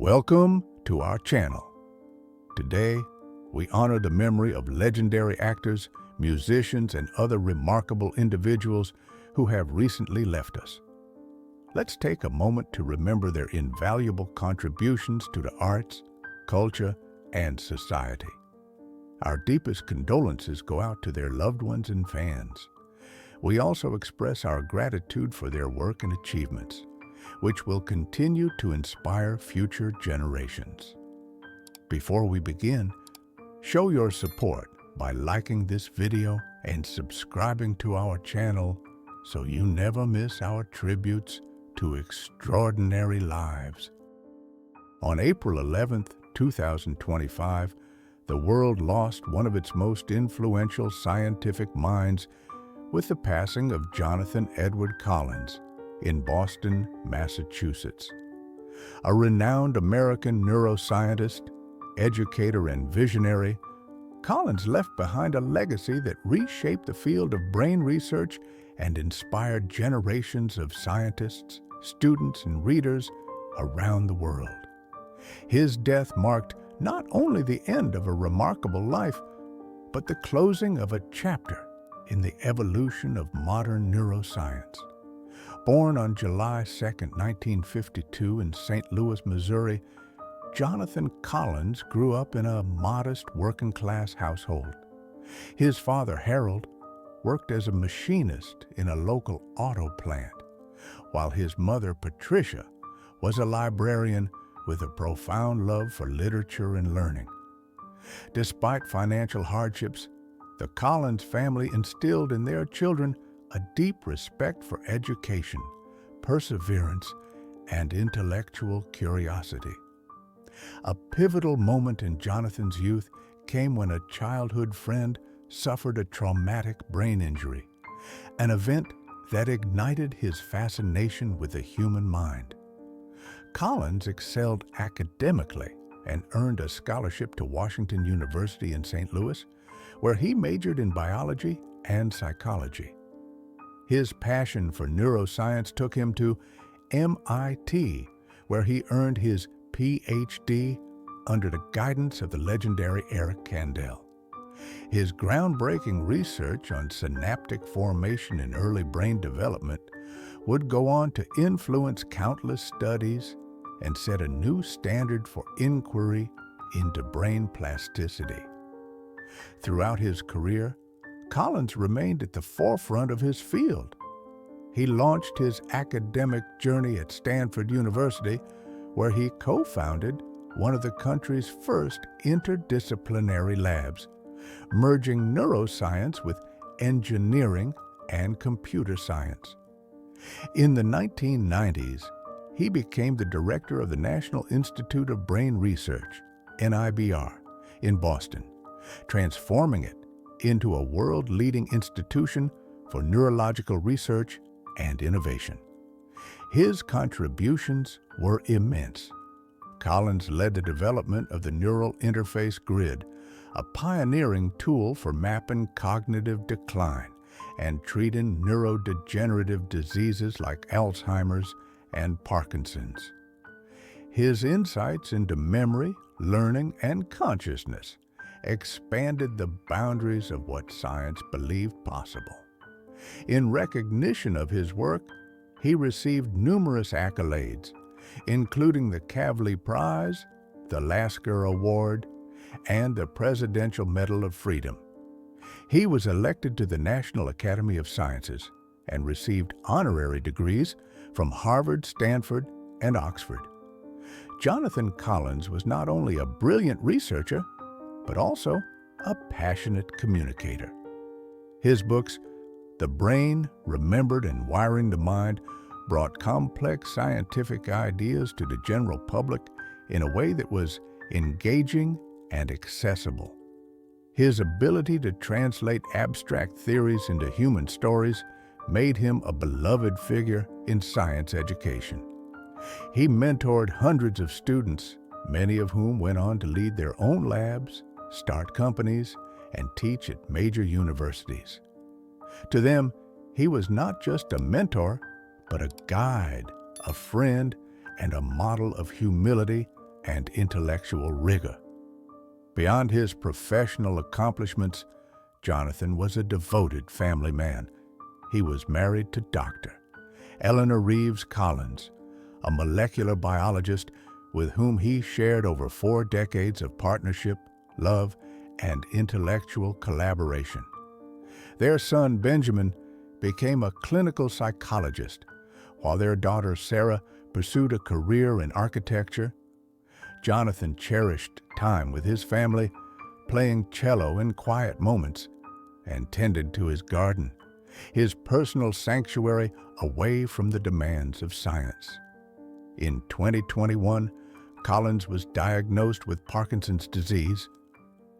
Welcome to our channel. Today, we honor the memory of legendary actors, musicians, and other remarkable individuals who have recently left us. Let's take a moment to remember their invaluable contributions to the arts, culture, and society. Our deepest condolences go out to their loved ones and fans. We also express our gratitude for their work and achievements, which will continue to inspire future generations. Before we begin, show your support by liking this video and subscribing to our channel so you never miss our tributes to extraordinary lives. On April 11, 2025, the world lost one of its most influential scientific minds with the passing of Jonathan Edward Collins in Boston, Massachusetts. A renowned American neuroscientist, educator, and visionary, Collins left behind a legacy that reshaped the field of brain research and inspired generations of scientists, students, and readers around the world. His death marked not only the end of a remarkable life, but the closing of a chapter in the evolution of modern neuroscience. Born on July 2, 1952 in St. Louis, Missouri, Jonathan Collins grew up in a modest working-class household. His father, Harold, worked as a machinist in a local auto plant, while his mother, Patricia, was a librarian with a profound love for literature and learning. Despite financial hardships, the Collins family instilled in their children a deep respect for education, perseverance, and intellectual curiosity. A pivotal moment in Jonathan's youth came when a childhood friend suffered a traumatic brain injury, an event that ignited his fascination with the human mind. Collins excelled academically and earned a scholarship to Washington University in St. Louis, where he majored in biology and psychology. His passion for neuroscience took him to MIT, where he earned his PhD under the guidance of the legendary Eric Kandel. His groundbreaking research on synaptic formation in early brain development would go on to influence countless studies and set a new standard for inquiry into brain plasticity. Throughout his career, Collins remained at the forefront of his field. He launched his academic journey at Stanford University, where he co-founded one of the country's first interdisciplinary labs, merging neuroscience with engineering and computer science. In the 1990s, he became the director of the National Institute of Brain Research, NIBR, in Boston, transforming it into a world-leading institution for neurological research and innovation. His contributions were immense. Collins led the development of the Neural Interface Grid, a pioneering tool for mapping cognitive decline and treating neurodegenerative diseases like Alzheimer's and Parkinson's. His insights into memory, learning, and consciousness expanded the boundaries of what science believed possible. In recognition of his work, he received numerous accolades, including the Kavli Prize, the Lasker Award, and the Presidential Medal of Freedom. He was elected to the National Academy of Sciences and received honorary degrees from Harvard, Stanford, and Oxford. Jonathan Collins was not only a brilliant researcher, but also a passionate communicator. His books, The Brain, Remembered, and Wiring the Mind, brought complex scientific ideas to the general public in a way that was engaging and accessible. His ability to translate abstract theories into human stories made him a beloved figure in science education. He mentored hundreds of students, many of whom went on to lead their own labs, start companies, and teach at major universities. To them, he was not just a mentor, but a guide, a friend, and a model of humility and intellectual rigor. Beyond his professional accomplishments, Jonathan was a devoted family man. He was married to Dr. Eleanor Reeves Collins, a molecular biologist with whom he shared over 4 decades of partnership, love, and intellectual collaboration. Their son, Benjamin, became a clinical psychologist, while their daughter, Sarah, pursued a career in architecture. Jonathan cherished time with his family, playing cello in quiet moments, and tended to his garden, his personal sanctuary away from the demands of science. In 2021, Collins was diagnosed with Parkinson's disease.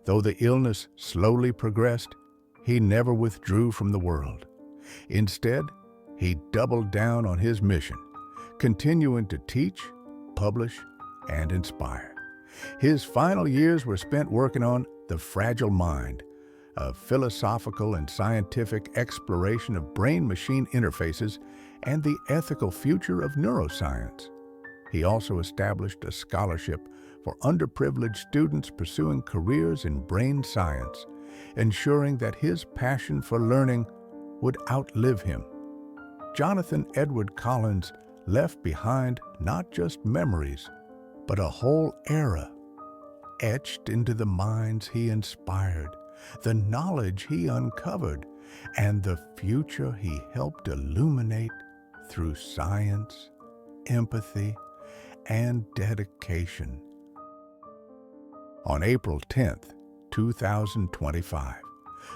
Though the illness slowly progressed, he never withdrew from the world. Instead, he doubled down on his mission, continuing to teach, publish, and inspire. His final years were spent working on The Fragile Mind, a philosophical and scientific exploration of brain-machine interfaces and the ethical future of neuroscience. He also established a scholarship for underprivileged students pursuing careers in brain science, ensuring that his passion for learning would outlive him. Jonathan Edward Collins left behind not just memories, but a whole era, etched into the minds he inspired, the knowledge he uncovered, and the future he helped illuminate through science, empathy, and dedication. On April 10th, 2025,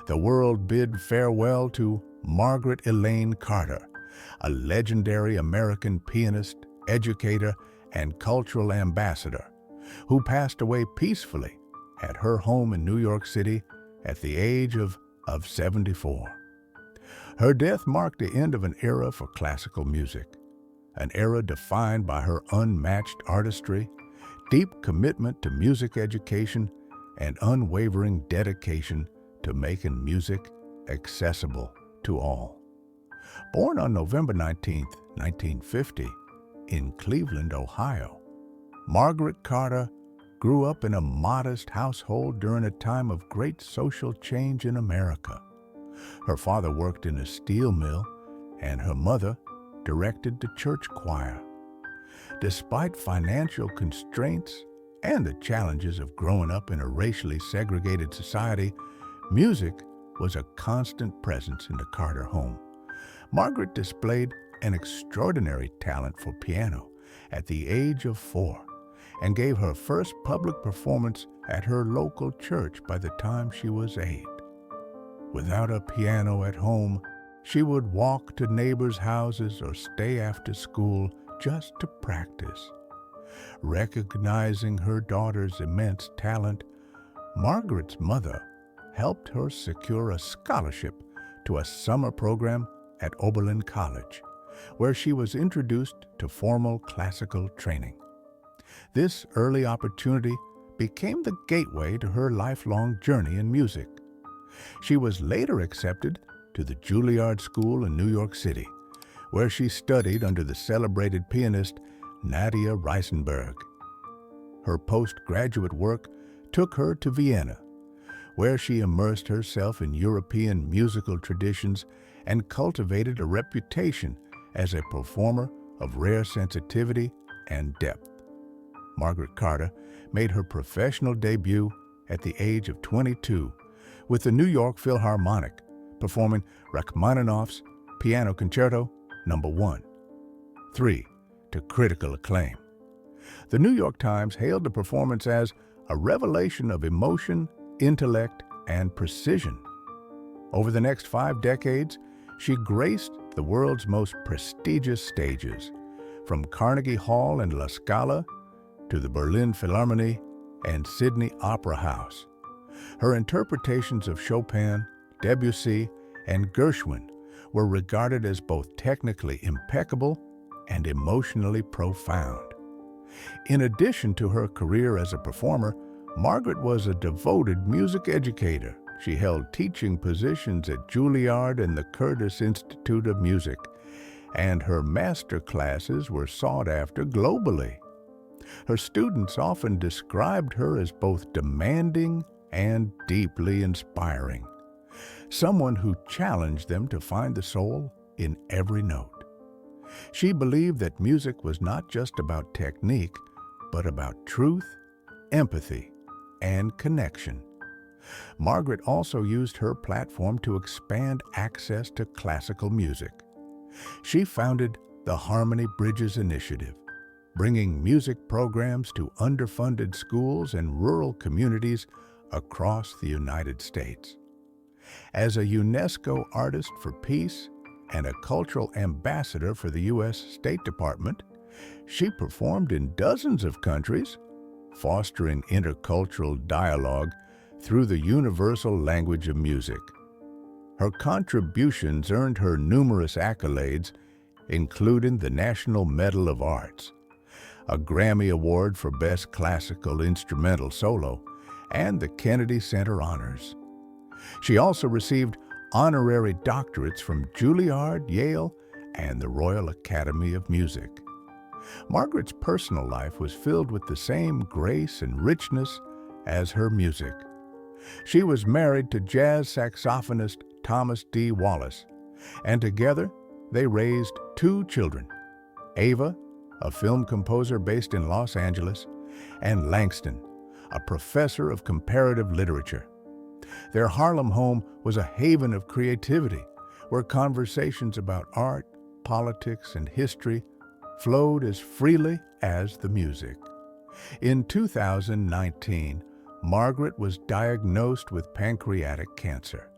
the world bid farewell to Margaret Elaine Carter, a legendary American pianist, educator, and cultural ambassador who passed away peacefully at her home in New York City at the age of 74. Her death marked the end of an era for classical music, an era defined by her unmatched artistry, deep commitment to music education, and unwavering dedication to making music accessible to all. Born on November 19, 1950, in Cleveland, Ohio, Margaret Carter grew up in a modest household during a time of great social change in America. Her father worked in a steel mill, and her mother directed the church choir. Despite financial constraints and the challenges of growing up in a racially segregated society, music was a constant presence in the Carter home. Margaret displayed an extraordinary talent for piano at the age of 4 and gave her first public performance at her local church by the time she was 8. Without a piano at home, she would walk to neighbors' houses or stay after school just to practice. Recognizing her daughter's immense talent, Margaret's mother helped her secure a scholarship to a summer program at Oberlin College, where she was introduced to formal classical training. This early opportunity became the gateway to her lifelong journey in music. She was later accepted to the Juilliard School in New York City, where she studied under the celebrated pianist Nadia Reisenberg. Her postgraduate work took her to Vienna, where she immersed herself in European musical traditions and cultivated a reputation as a performer of rare sensitivity and depth. Margaret Carter made her professional debut at the age of 22 with the New York Philharmonic, performing Rachmaninoff's Piano Concerto No. 1, 3, to critical acclaim. The New York Times hailed the performance as a revelation of emotion, intellect, and precision. Over the next 5 decades, she graced the world's most prestigious stages, from Carnegie Hall and La Scala to the Berlin Philharmonie and Sydney Opera House. Her interpretations of Chopin, Debussy, and Gershwin were regarded as both technically impeccable and emotionally profound. In addition to her career as a performer, Margaret was a devoted music educator. She held teaching positions at Juilliard and the Curtis Institute of Music, and her master classes were sought after globally. Her students often described her as both demanding and deeply inspiring, someone who challenged them to find the soul in every note. She believed that music was not just about technique, but about truth, empathy, and connection. Margaret also used her platform to expand access to classical music. She founded the Harmony Bridges Initiative, bringing music programs to underfunded schools and rural communities across the United States. As a UNESCO Artist for Peace and a cultural ambassador for the U.S. State Department, she performed in dozens of countries, fostering intercultural dialogue through the universal language of music. Her contributions earned her numerous accolades, including the National Medal of Arts, a Grammy Award for Best Classical Instrumental Solo, and the Kennedy Center Honors. She also received honorary doctorates from Juilliard, Yale, and the Royal Academy of Music. Margaret's personal life was filled with the same grace and richness as her music. She was married to jazz saxophonist Thomas D. Wallace, and together they raised 2 children, Ava, a film composer based in Los Angeles, and Langston, a professor of comparative literature. Their Harlem home was a haven of creativity, where conversations about art, politics, and history flowed as freely as the music. In 2019, Margaret was diagnosed with pancreatic cancer.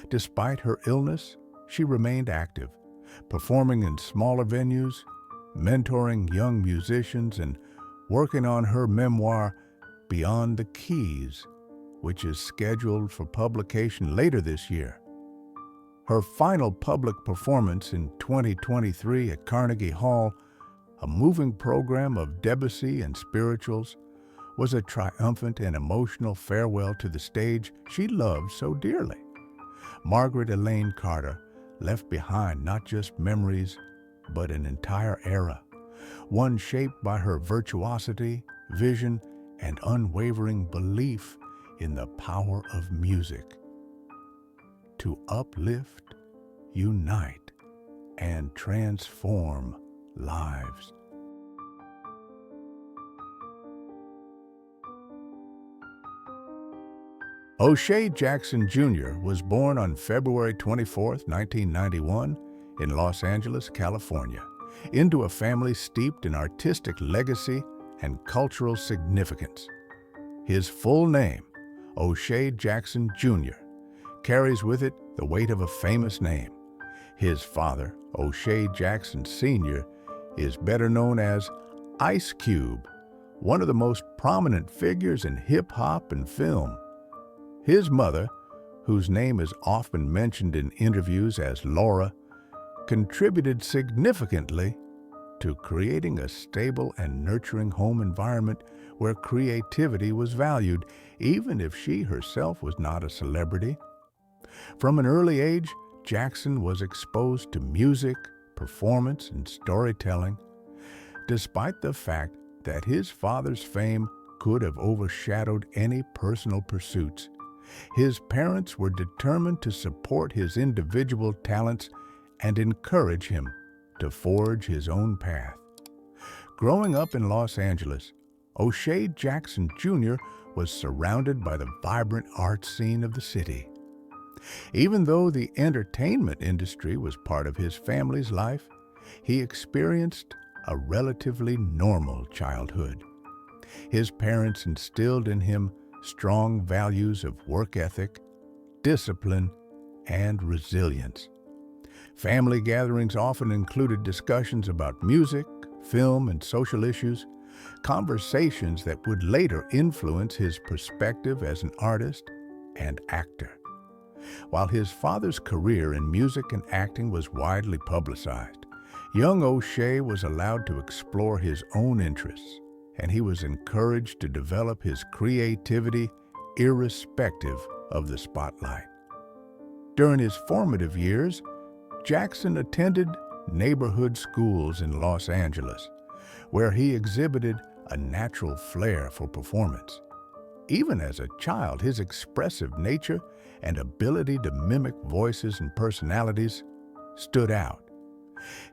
Despite her illness, she remained active, performing in smaller venues, mentoring young musicians, and working on her memoir, Beyond the Keys, which is scheduled for publication later this year. Her final public performance in 2023 at Carnegie Hall, a moving program of Debussy and spirituals, was a triumphant and emotional farewell to the stage she loved so dearly. Margaret Elaine Carter left behind not just memories, but an entire era, one shaped by her virtuosity, vision, and unwavering belief in the power of music to uplift, unite, and transform lives. O'Shea Jackson Jr. was born on February 24, 1991, in Los Angeles, California, into a family steeped in artistic legacy and cultural significance. His full name, O'Shea Jackson Jr., carries with it the weight of a famous name. His father, O'Shea Jackson Sr., is better known as Ice Cube, one of the most prominent figures in hip-hop and film. His mother, whose name is often mentioned in interviews as Laura, contributed significantly to creating a stable and nurturing home environment where creativity was valued, even if she herself was not a celebrity. From an early age, Jackson was exposed to music, performance, and storytelling. Despite the fact that his father's fame could have overshadowed any personal pursuits, his parents were determined to support his individual talents and encourage him to forge his own path. Growing up in Los Angeles, O'Shea Jackson Jr. was surrounded by the vibrant art scene of the city. Even though the entertainment industry was part of his family's life, he experienced a relatively normal childhood. His parents instilled in him strong values of work ethic, discipline, and resilience. Family gatherings often included discussions about music, film, and social issues, conversations that would later influence his perspective as an artist and actor. While his father's career in music and acting was widely publicized, young O'Shea was allowed to explore his own interests, and he was encouraged to develop his creativity irrespective of the spotlight. During his formative years, Jackson attended neighborhood schools in Los Angeles, where he exhibited a natural flair for performance. Even as a child, his expressive nature and ability to mimic voices and personalities stood out.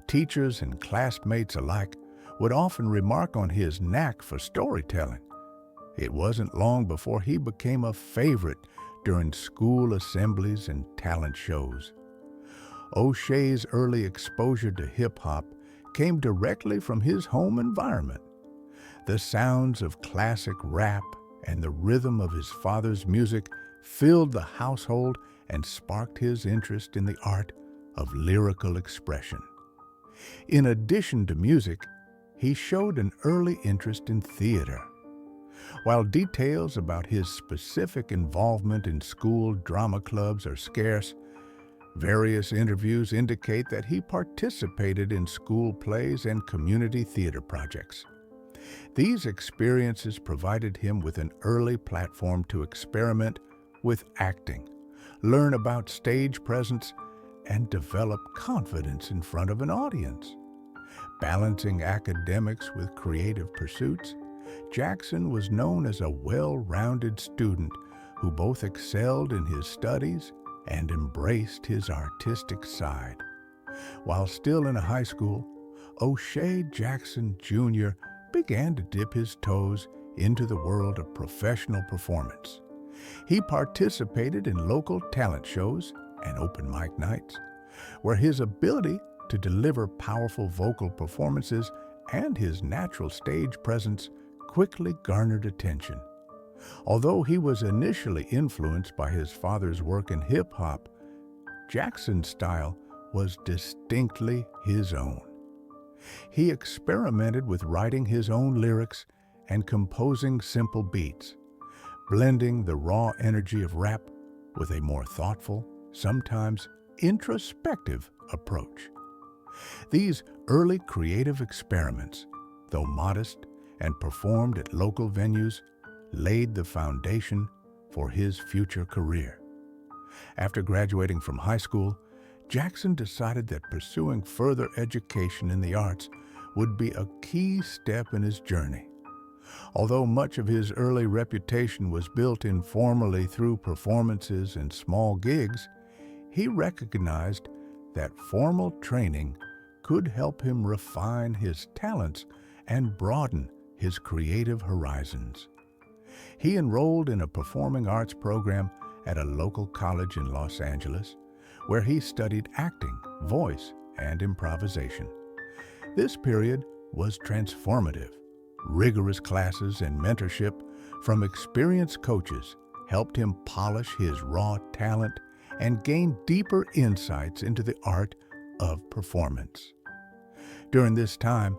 Teachers and classmates alike would often remark on his knack for storytelling. It wasn't long before he became a favorite during school assemblies and talent shows. O'Shea's early exposure to hip-hop came directly from his home environment. The sounds of classic rap and the rhythm of his father's music filled the household and sparked his interest in the art of lyrical expression. In addition to music, he showed an early interest in theater. While details about his specific involvement in school drama clubs are scarce, various interviews indicate that he participated in school plays and community theater projects. These experiences provided him with an early platform to experiment with acting, learn about stage presence, and develop confidence in front of an audience. Balancing academics with creative pursuits, Jackson was known as a well-rounded student who both excelled in his studies and embraced his artistic side. While still in high school, O'Shea Jackson Jr. began to dip his toes into the world of professional performance. He participated in local talent shows and open mic nights, where his ability to deliver powerful vocal performances and his natural stage presence quickly garnered attention. Although he was initially influenced by his father's work in hip-hop, Jackson's style was distinctly his own. He experimented with writing his own lyrics and composing simple beats, blending the raw energy of rap with a more thoughtful, sometimes introspective approach. These early creative experiments, though modest and performed at local venues, laid the foundation for his future career. After graduating from high school, Jackson decided that pursuing further education in the arts would be a key step in his journey. Although much of his early reputation was built informally through performances and small gigs, he recognized that formal training could help him refine his talents and broaden his creative horizons. He enrolled in a performing arts program at a local college in Los Angeles, where he studied acting, voice, and improvisation. This period was transformative. Rigorous classes and mentorship from experienced coaches helped him polish his raw talent and gain deeper insights into the art of performance. During this time,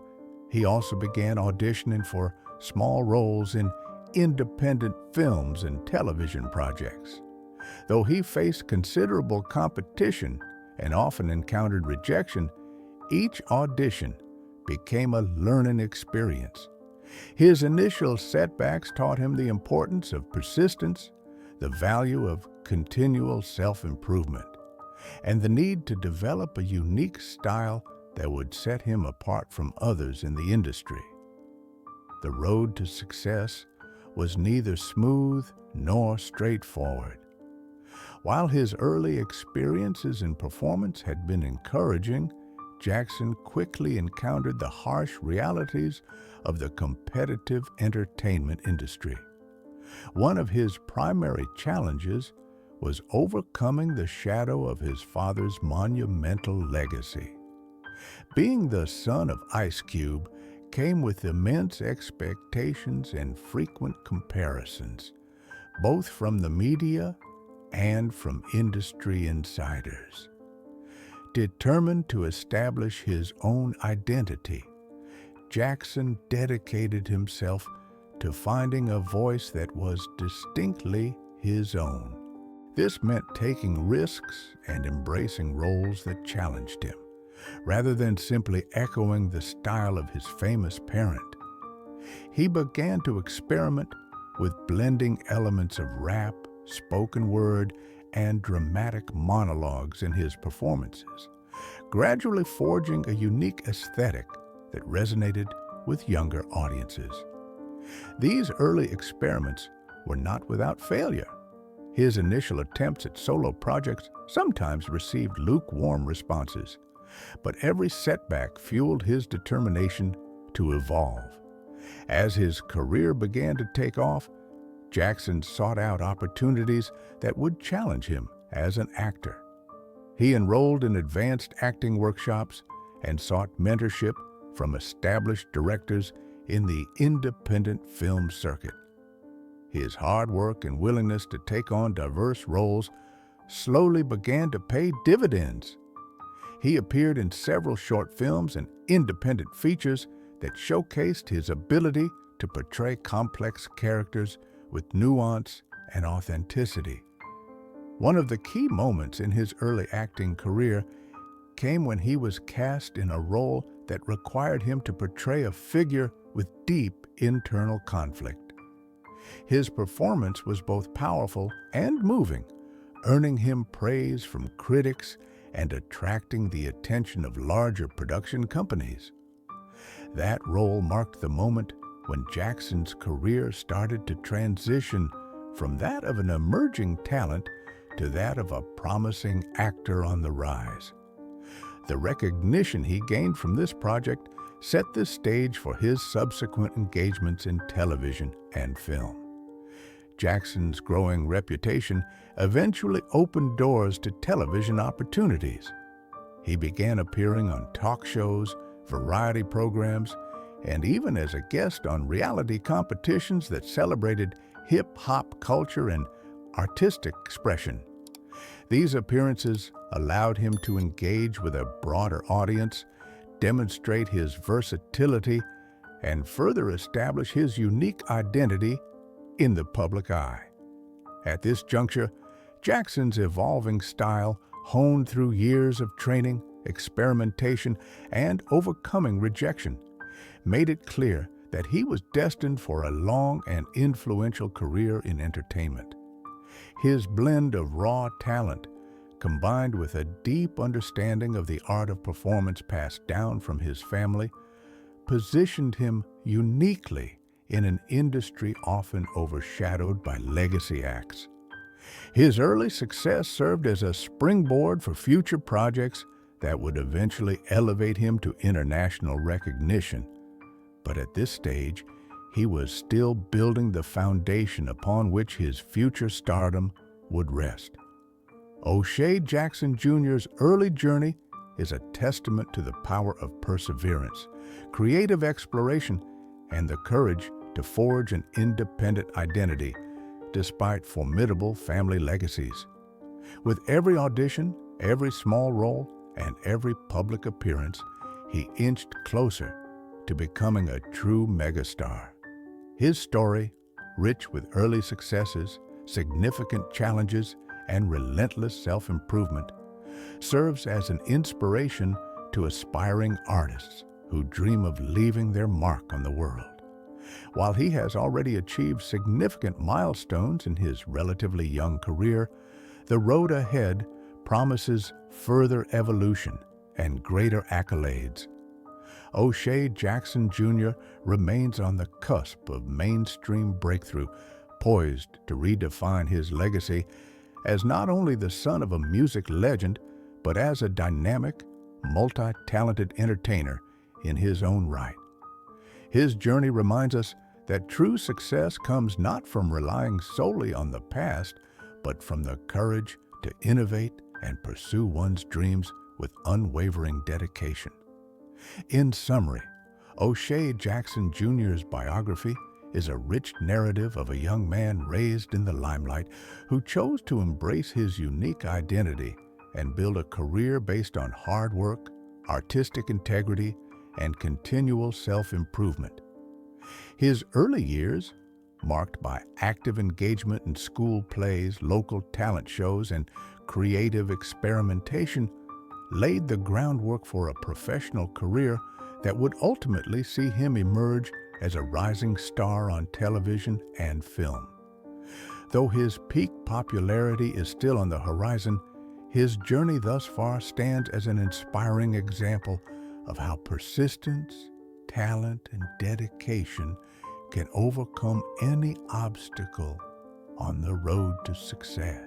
he also began auditioning for small roles in independent films and television projects. Though he faced considerable competition and often encountered rejection, each audition became a learning experience. His initial setbacks taught him the importance of persistence, the value of continual self-improvement, and the need to develop a unique style that would set him apart from others in the industry. The road to success was neither smooth nor straightforward. While his early experiences in performance had been encouraging, Jackson quickly encountered the harsh realities of the competitive entertainment industry. One of his primary challenges was overcoming the shadow of his father's monumental legacy. Being the son of Ice Cube came with immense expectations and frequent comparisons, both from the media and from industry insiders. Determined to establish his own identity, Jackson dedicated himself to finding a voice that was distinctly his own. This meant taking risks and embracing roles that challenged him, rather than simply echoing the style of his famous parent. He began to experiment with blending elements of rap, spoken word, and dramatic monologues in his performances, gradually forging a unique aesthetic that resonated with younger audiences. These early experiments were not without failure. His initial attempts at solo projects sometimes received lukewarm responses, but every setback fueled his determination to evolve. As his career began to take off, Jackson sought out opportunities that would challenge him as an actor. He enrolled in advanced acting workshops and sought mentorship from established directors in the independent film circuit. His hard work and willingness to take on diverse roles slowly began to pay dividends. He appeared in several short films and independent features that showcased his ability to portray complex characters with nuance and authenticity. One of the key moments in his early acting career came when he was cast in a role that required him to portray a figure with deep internal conflict. His performance was both powerful and moving, earning him praise from critics and attracting the attention of larger production companies. That role marked the moment when Jackson's career started to transition from that of an emerging talent to that of a promising actor on the rise. The recognition he gained from this project set the stage for his subsequent engagements in television and film. Jackson's growing reputation eventually opened doors to television opportunities. He began appearing on talk shows, variety programs, and even as a guest on reality competitions that celebrated hip-hop culture and artistic expression. These appearances allowed him to engage with a broader audience, demonstrate his versatility, and further establish his unique identity in the public eye. At this juncture, Jackson's evolving style, honed through years of training, experimentation, and overcoming rejection, made it clear that he was destined for a long and influential career in entertainment. His blend of raw talent, combined with a deep understanding of the art of performance passed down from his family, positioned him uniquely in an industry often overshadowed by legacy acts. His early success served as a springboard for future projects that would eventually elevate him to international recognition. But at this stage, he was still building the foundation upon which his future stardom would rest. O'Shea Jackson Jr.'s early journey is a testament to the power of perseverance, creative exploration, and the courage to forge an independent identity despite formidable family legacies. With every audition, every small role, and every public appearance, he inched closer to becoming a true megastar. His story, rich with early successes, significant challenges, and relentless self-improvement, serves as an inspiration to aspiring artists who dream of leaving their mark on the world. While he has already achieved significant milestones in his relatively young career, the road ahead promises further evolution and greater accolades. O'Shea Jackson Jr. remains on the cusp of mainstream breakthrough, poised to redefine his legacy as not only the son of a music legend, but as a dynamic, multi-talented entertainer in his own right. His journey reminds us that true success comes not from relying solely on the past, but from the courage to innovate and pursue one's dreams with unwavering dedication. In summary, O'Shea Jackson Jr.'s biography is a rich narrative of a young man raised in the limelight who chose to embrace his unique identity and build a career based on hard work, artistic integrity, and continual self-improvement. His early years, marked by active engagement in school plays, local talent shows, and creative experimentation, laid the groundwork for a professional career that would ultimately see him emerge as a rising star on television and film. Though his peak popularity is still on the horizon, his journey thus far stands as an inspiring example of how persistence, talent, and dedication can overcome any obstacle on the road to success.